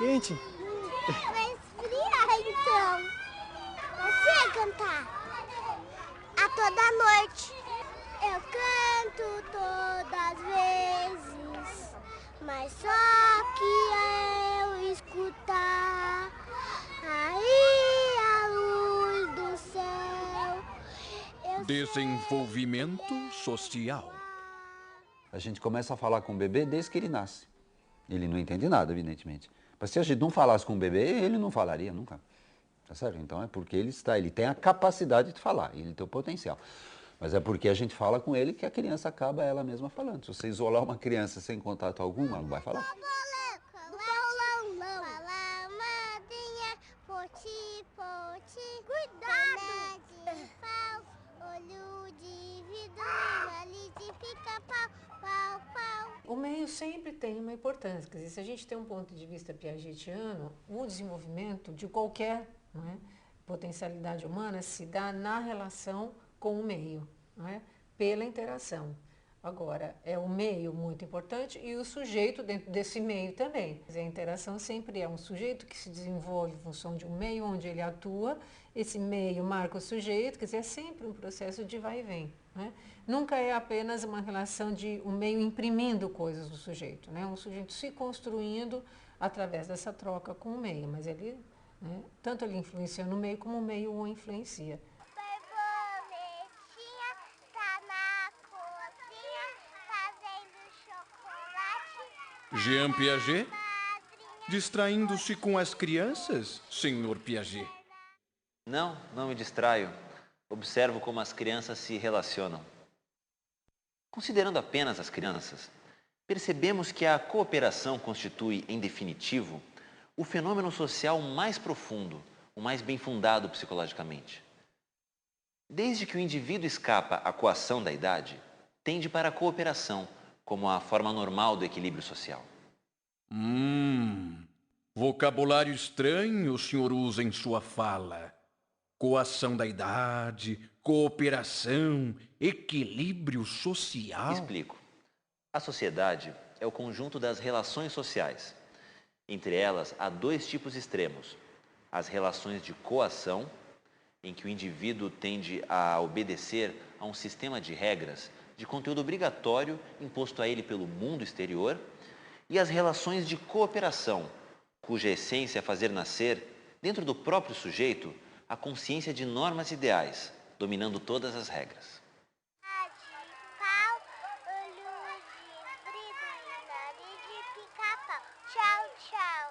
quente? Vai esfriar, então. Você cantar a toda noite. Eu canto todas as vezes, mas só que eu escutar aí a luz do céu. Desenvolvimento social. A gente começa a falar com o bebê desde que ele nasce. Ele não entende nada, evidentemente. Mas se a gente não falasse com o bebê, ele não falaria nunca. Tá certo? Então é porque ele tem a capacidade de falar, ele tem o potencial. Mas é porque a gente fala com ele que a criança acaba ela mesma falando. Se você isolar uma criança sem contato algum, ela não vai falar. Cuidado! Olho de vidro, nariz de pica-pau, pau, pau. O meio sempre tem uma importância. Quer dizer, se a gente tem um ponto de vista piagetiano, o desenvolvimento de qualquer, não é, potencialidade humana se dá na relação com o meio, não é, pela interação. Agora, é o meio muito importante e o sujeito dentro desse meio também. Quer dizer, a interação sempre é um sujeito que se desenvolve em função de um meio onde ele atua, esse meio marca o sujeito, quer dizer, é sempre um processo de vai e vem. Né? Nunca é apenas uma relação de um meio imprimindo coisas no sujeito, né? Um sujeito se construindo através dessa troca com o meio, mas ele, né, tanto ele influencia no meio como o meio o influencia. Borboletinha tá na cozinha fazendo chocolate. Jean Piaget? Distraindo-se com as crianças, senhor Piaget? Não, não me distraio. Observo como as crianças se relacionam. Considerando apenas as crianças, percebemos que a cooperação constitui, em definitivo, o fenômeno social mais profundo, o mais bem fundado psicologicamente. Desde que o indivíduo escapa à coação da idade, tende para a cooperação como a forma normal do equilíbrio social. Vocabulário estranho o senhor usa em sua fala. Coação da idade, cooperação, equilíbrio social. Explico. A sociedade é o conjunto das relações sociais. Entre elas, há dois tipos extremos. As relações de coação, em que o indivíduo tende a obedecer a um sistema de regras de conteúdo obrigatório imposto a ele pelo mundo exterior, e as relações de cooperação, cuja essência é fazer nascer, dentro do próprio sujeito, a consciência de normas ideais, dominando todas as regras. Olho de vidro, nariz de pica-pau. Tchau, tchau.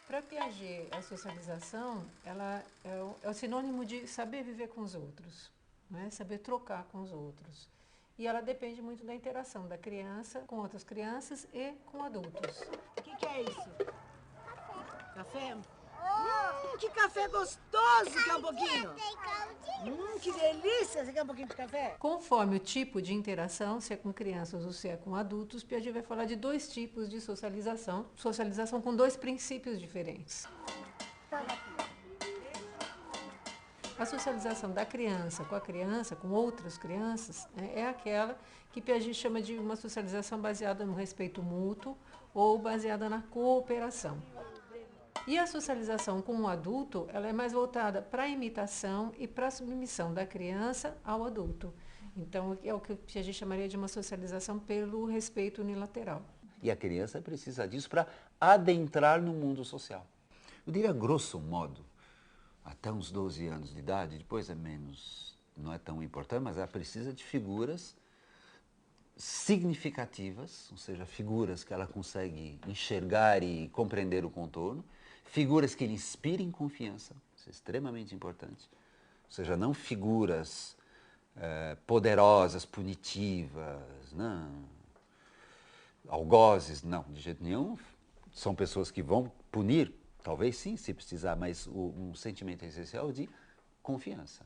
Para Piaget, a socialização ela é o sinônimo de saber viver com os outros, né? Saber trocar com os outros. E ela depende muito da interação da criança com outras crianças e com adultos. O que é isso? Café? Que café gostoso! Quer um pouquinho? Que delícia! Você quer um pouquinho de café? Conforme o tipo de interação, se é com crianças ou se é com adultos, Piaget vai falar de dois tipos de socialização. Socialização com dois princípios diferentes. A socialização da criança com a criança, com outras crianças, é aquela que Piaget chama de uma socialização baseada no respeito mútuo ou baseada na cooperação. E a socialização com o adulto, ela é mais voltada para a imitação e para a submissão da criança ao adulto. Então, é o que a gente chamaria de uma socialização pelo respeito unilateral. E a criança precisa disso para adentrar no mundo social. Eu diria, grosso modo, até uns 12 anos de idade, depois é menos, não é tão importante, mas ela precisa de figuras significativas, ou seja, figuras que ela consegue enxergar e compreender o contorno, figuras que lhe inspirem confiança, isso é extremamente importante, ou seja, não figuras poderosas, punitivas, não, algozes, não, de jeito nenhum, são pessoas que vão punir, talvez sim, se precisar, mas um sentimento essencial de confiança.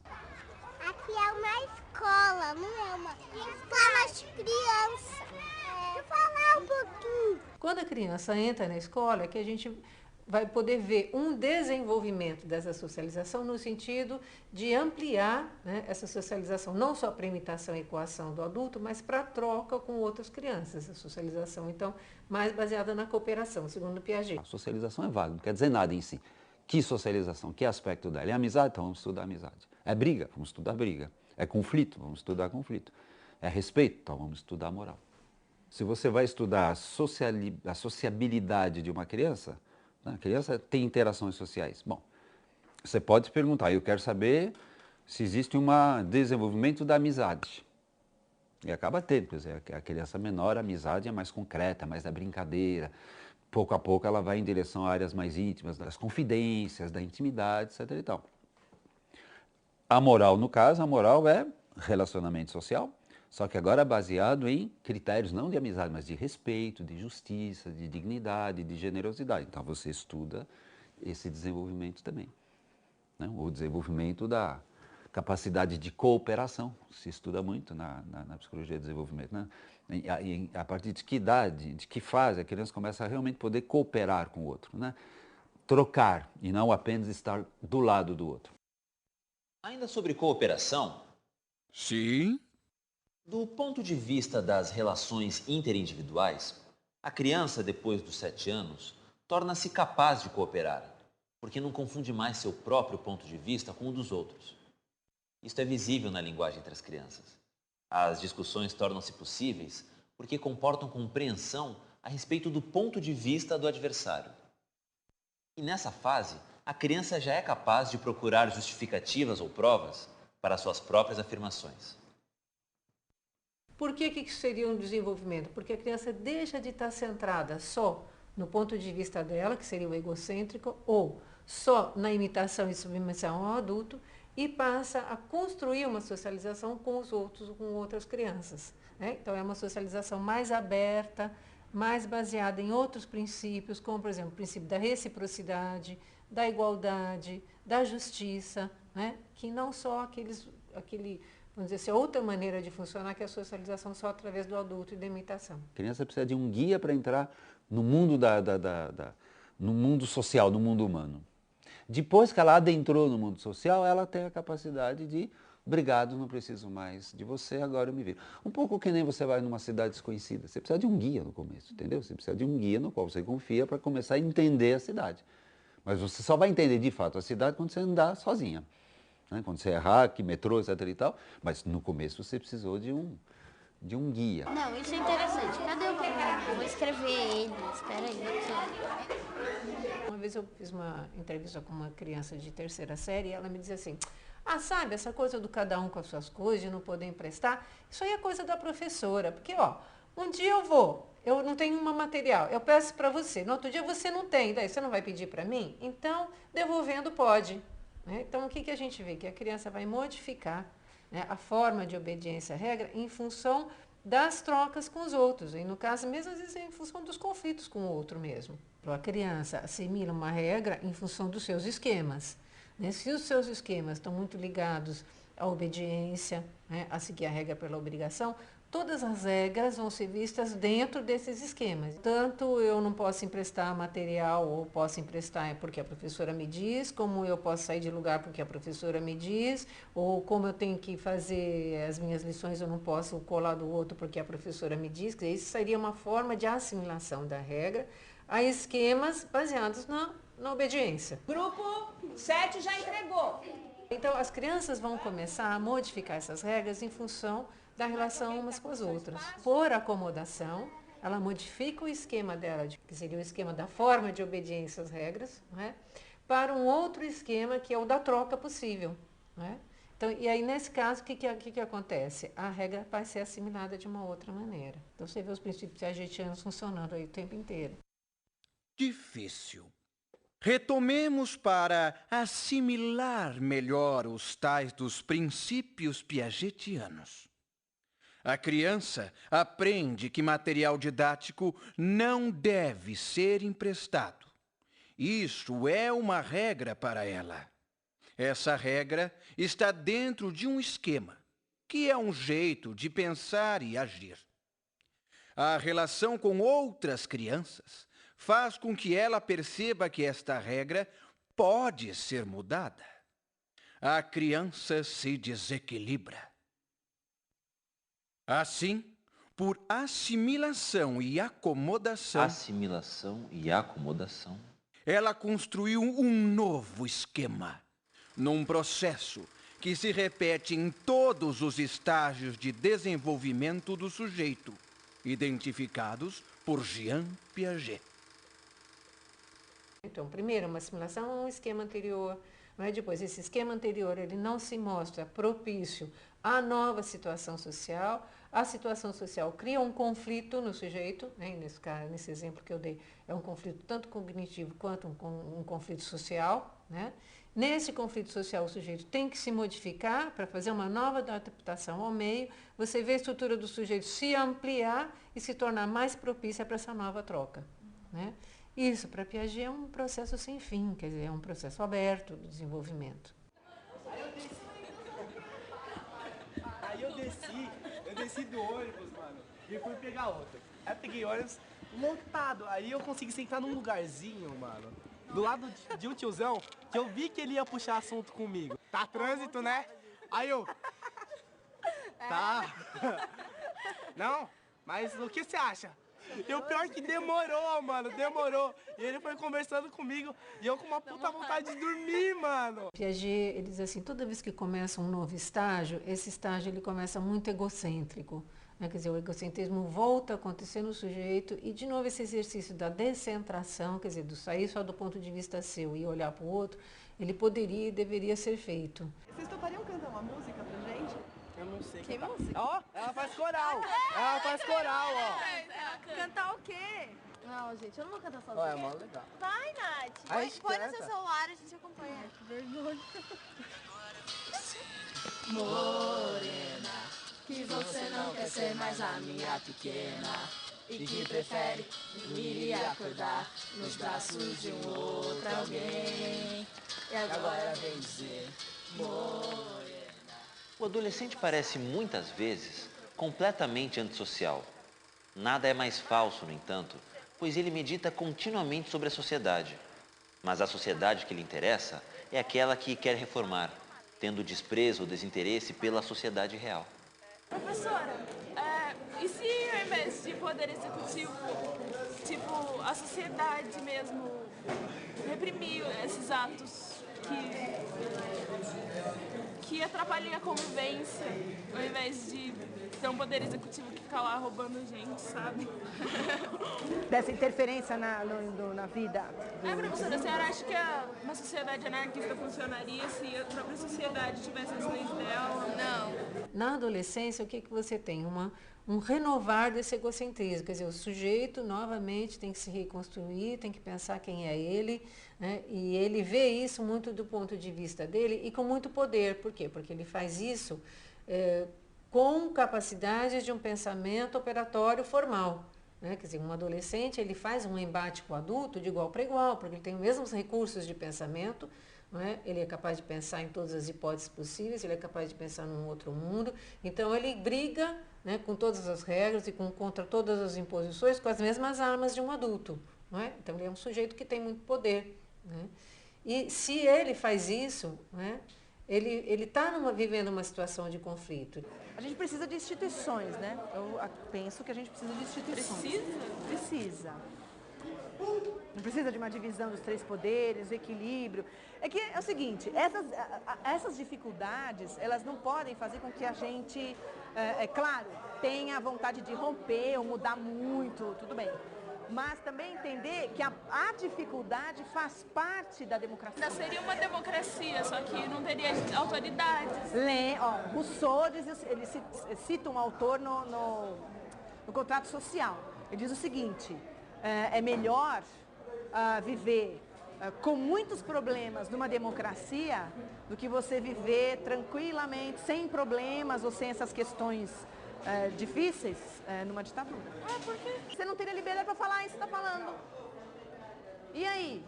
Aqui é uma escola, não é uma escola de criança. Deixa eu falar um pouquinho. Quando a criança entra na escola, é que a gente vai poder ver um desenvolvimento dessa socialização no sentido de ampliar, né, essa socialização, não só para imitação e coação do adulto, mas para troca com outras crianças. A socialização, então, mais baseada na cooperação, segundo Piaget. A socialização é válida, não quer dizer nada em si. Que socialização? Que aspecto dela? É amizade? Então vamos estudar amizade. É briga? Vamos estudar briga. É conflito? Vamos estudar conflito. É respeito? Então vamos estudar moral. Se você vai estudar a sociabilidade de uma criança, né, a criança tem interações sociais. Bom, você pode perguntar, eu quero saber se existe um desenvolvimento da amizade. E acaba tendo, quer dizer, a criança menor, a amizade é mais concreta, mais da brincadeira. Pouco a pouco ela vai em direção a áreas mais íntimas, das confidências, da intimidade, etc. e tal. A moral, no caso, a moral é relacionamento social, só que agora é baseado em critérios não de amizade, mas de respeito, de justiça, de dignidade, de generosidade. Então você estuda esse desenvolvimento também, né? O desenvolvimento da capacidade de cooperação, se estuda muito na psicologia de desenvolvimento, né? A partir de que idade, de que fase a criança começa a realmente poder cooperar com o outro, né? Trocar e não apenas estar do lado do outro. Ainda sobre cooperação, Sim? do ponto de vista das relações interindividuais, a criança, depois dos 7 anos, torna-se capaz de cooperar, porque não confunde mais seu próprio ponto de vista com o dos outros. Isto é visível na linguagem entre as crianças. As discussões tornam-se possíveis porque comportam compreensão a respeito do ponto de vista do adversário. E nessa fase, a criança já é capaz de procurar justificativas ou provas para suas próprias afirmações. Por que isso seria um desenvolvimento? Porque a criança deixa de estar centrada só no ponto de vista dela, que seria o egocêntrico, ou só na imitação e submissão ao adulto, e passa a construir uma socialização com os outros, com outras crianças, né? Então é uma socialização mais aberta, mais baseada em outros princípios, como, por exemplo, o princípio da reciprocidade, da igualdade, da justiça, né? Que não só aquele, vamos dizer assim, outra maneira de funcionar, que é a socialização só através do adulto e da imitação. A criança precisa de um guia para entrar no mundo no mundo social, no mundo humano. Depois que ela adentrou no mundo social, ela tem a capacidade de, obrigado, não preciso mais de você, agora eu me viro. Um pouco que nem você vai numa cidade desconhecida. Você precisa de um guia no começo, entendeu? Você precisa de um guia no qual você confia para começar a entender a cidade. Mas você só vai entender de fato a cidade quando você andar sozinha, né? Quando você errar, que metrô, etc e tal. Mas no começo você precisou de um guia. Não, isso é interessante. Cadê o papel? Vou escrever ele. Espera aí. Uma vez eu fiz uma entrevista com uma criança de 3ª série e ela me dizia assim, sabe, essa coisa do cada um com as suas coisas, de não poder emprestar, isso aí é coisa da professora, porque, um dia eu não tenho um material, eu peço para você, no outro dia você não tem, daí você não vai pedir para mim? Então, devolvendo pode, né? Então, o que a gente vê? Que a criança vai modificar, né, a forma de obediência à regra em função das trocas com os outros, e no caso mesmo, às vezes, em função dos conflitos com o outro mesmo. A criança assimila uma regra em função dos seus esquemas, né? Se os seus esquemas estão muito ligados à obediência, né, a seguir a regra pela obrigação, todas as regras vão ser vistas dentro desses esquemas. Tanto eu não posso emprestar material ou posso emprestar porque a professora me diz, como eu posso sair de lugar porque a professora me diz, ou como eu tenho que fazer as minhas lições, eu não posso colar do outro porque a professora me diz. Isso seria uma forma de assimilação da regra a esquemas baseados na obediência. Grupo 7 já entregou. Então, as crianças vão começar a modificar essas regras em função da relação umas com as outras. Por acomodação, ela modifica o esquema dela, que seria o esquema da forma de obediência às regras, né, para um outro esquema que é o da troca possível, né? Então, e aí, nesse caso, o que acontece? A regra vai ser assimilada de uma outra maneira. Então, você vê os princípios piagetianos funcionando aí o tempo inteiro. Difícil. Retomemos para assimilar melhor os tais dos princípios piagetianos. A criança aprende que material didático não deve ser emprestado. Isso é uma regra para ela. Essa regra está dentro de um esquema, que é um jeito de pensar e agir. A relação com outras crianças faz com que ela perceba que esta regra pode ser mudada. A criança se desequilibra. Assim, por assimilação e acomodação, ela construiu um novo esquema, num processo que se repete em todos os estágios de desenvolvimento do sujeito, identificados por Jean Piaget. Então, primeiro, uma assimilação a um esquema anterior, mas depois esse esquema anterior ele não se mostra propício à nova situação social, a situação social cria um conflito no sujeito, né? Nesse exemplo que eu dei, é um conflito tanto cognitivo quanto um conflito social, né? Nesse conflito social, o sujeito tem que se modificar para fazer uma nova adaptação ao meio. Você vê a estrutura do sujeito se ampliar e se tornar mais propícia para essa nova troca, né? Isso, para Piaget, é um processo sem fim, quer dizer, é um processo aberto do desenvolvimento. Aí eu desci do ônibus, mano, e fui pegar outro. Aí eu peguei ônibus lotado, aí eu consegui sentar num lugarzinho, mano, do lado de um tiozão, que eu vi que ele ia puxar assunto comigo. Tá trânsito, né? Aí eu... Tá. Não, mas o que você acha? E o pior que demorou, mano, demorou. E ele foi conversando comigo e eu com uma puta vontade de dormir, mano. Piaget, ele diz assim, toda vez que começa um novo estágio, esse estágio ele começa muito egocêntrico, né? Quer dizer, o egocentrismo volta a acontecer no sujeito e, de novo, esse exercício da descentração, quer dizer, do sair só do ponto de vista seu e olhar para o outro, ele poderia e deveria ser feito. Vocês topariam cantar uma música pra gente? Eu não sei Que cantar. música? Ó, ela faz coral. Ela faz coral, ó. Cantar o quê? Não, gente, eu não vou cantar sozinha. Ó, é mó legal. Vai, Nath. Aí Põe no canta. seu celular, a gente acompanha. Que vergonha. Morena, que você não quer ser mais a minha pequena e que prefere dormir e acordar nos braços de um outro alguém. E agora vem dizer, morena. O adolescente parece muitas vezes completamente antissocial. Nada é mais falso, no entanto, pois ele medita continuamente sobre a sociedade. Mas a sociedade que lhe interessa é aquela que quer reformar, tendo desprezo ou desinteresse pela sociedade real. Professora, e se ao invés de poder executivo, tipo, a sociedade mesmo reprimir esses atos que atrapalham a convivência, ao invés de ter um poder executivo que fica lá roubando gente, sabe? Dessa interferência na vida. Professora, a senhora acha que uma sociedade anarquista funcionaria se a própria sociedade tivesse as leis dela? Não. Na adolescência, o que você tem? Um renovar desse egocentrismo, quer dizer, o sujeito novamente tem que se reconstruir, tem que pensar quem é ele, né? E ele vê isso muito do ponto de vista dele e com muito poder. Por quê? Porque ele faz isso com capacidades de um pensamento operatório formal, né? Quer dizer, um adolescente ele faz um embate com o adulto de igual para igual, porque ele tem os mesmos recursos de pensamento, não é? Ele é capaz de pensar em todas as hipóteses possíveis, ele é capaz de pensar num outro mundo, então ele briga, né, com todas as regras e contra todas as imposições com as mesmas armas de um adulto, não é? Então ele é um sujeito que tem muito poder, né? E se ele faz isso, né, ele está vivendo uma situação de conflito. A gente precisa de instituições, né? Eu penso que a gente precisa de instituições. Precisa. Não precisa de uma divisão dos três poderes, equilíbrio. É que é o seguinte, essas dificuldades, elas não podem fazer com que a gente, claro, tenha vontade de romper ou mudar muito, tudo bem. Mas também entender que a dificuldade faz parte da democracia. Ainda seria uma democracia, só que não teria autoridades. Rousseau, ele cita um autor no contrato social. Ele diz o seguinte, é melhor viver com muitos problemas numa democracia do que você viver tranquilamente, sem problemas ou sem essas questões difíceis numa ditadura. Por quê? Você não teria liberdade para falar isso que você está falando. E aí?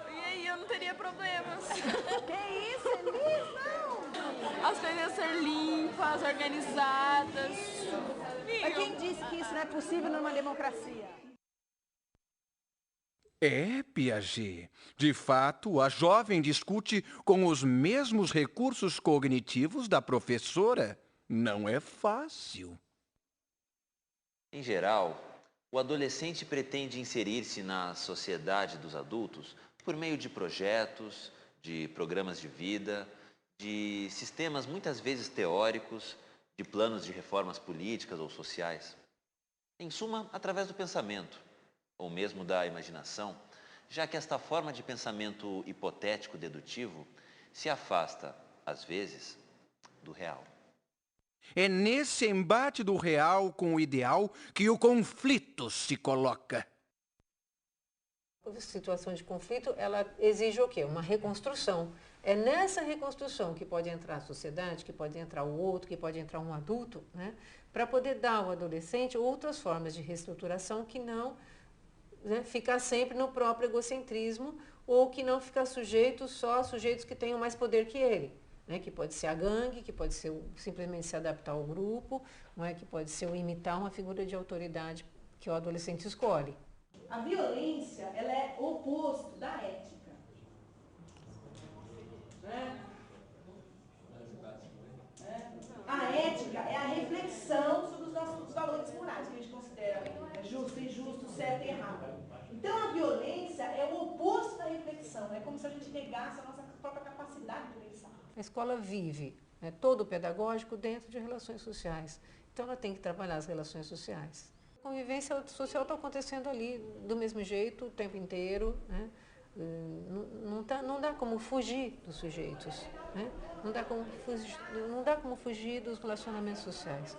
E aí eu não teria problemas. Que isso, Elis? Não! As coisas iam ser limpas, organizadas. Mas quem disse que isso não é possível numa democracia? É, Piaget. De fato, a jovem discute com os mesmos recursos cognitivos da professora. Não é fácil. Em geral, o adolescente pretende inserir-se na sociedade dos adultos por meio de projetos, de programas de vida, de sistemas muitas vezes teóricos, de planos de reformas políticas ou sociais. Em suma, através do pensamento, ou mesmo da imaginação, já que esta forma de pensamento hipotético-dedutivo se afasta, às vezes, do real. É nesse embate do real com o ideal que o conflito se coloca. A situação de conflito, ela exige o quê? Uma reconstrução. É nessa reconstrução que pode entrar a sociedade, que pode entrar o outro, que pode entrar um adulto, né? Para poder dar ao adolescente outras formas de reestruturação que não, né, ficar sempre no próprio egocentrismo ou que não ficar sujeito só a sujeitos que tenham mais poder que ele. Né, que pode ser a gangue, que pode ser simplesmente se adaptar ao grupo, não é? Que pode ser o imitar uma figura de autoridade que o adolescente escolhe. A violência, ela é o oposto da ética. Né? A ética é a reflexão sobre os nossos valores morais, que a gente considera justo, injusto, certo e errado. Então a violência é o oposto da reflexão, é como se a gente negasse a nossa própria capacidade de pensar. A escola vive, né, todo o pedagógico dentro de relações sociais. Então ela tem que trabalhar as relações sociais. A convivência social está acontecendo ali do mesmo jeito o tempo inteiro, né? Não dá como fugir dos sujeitos, né? Não dá como fugir dos relacionamentos sociais.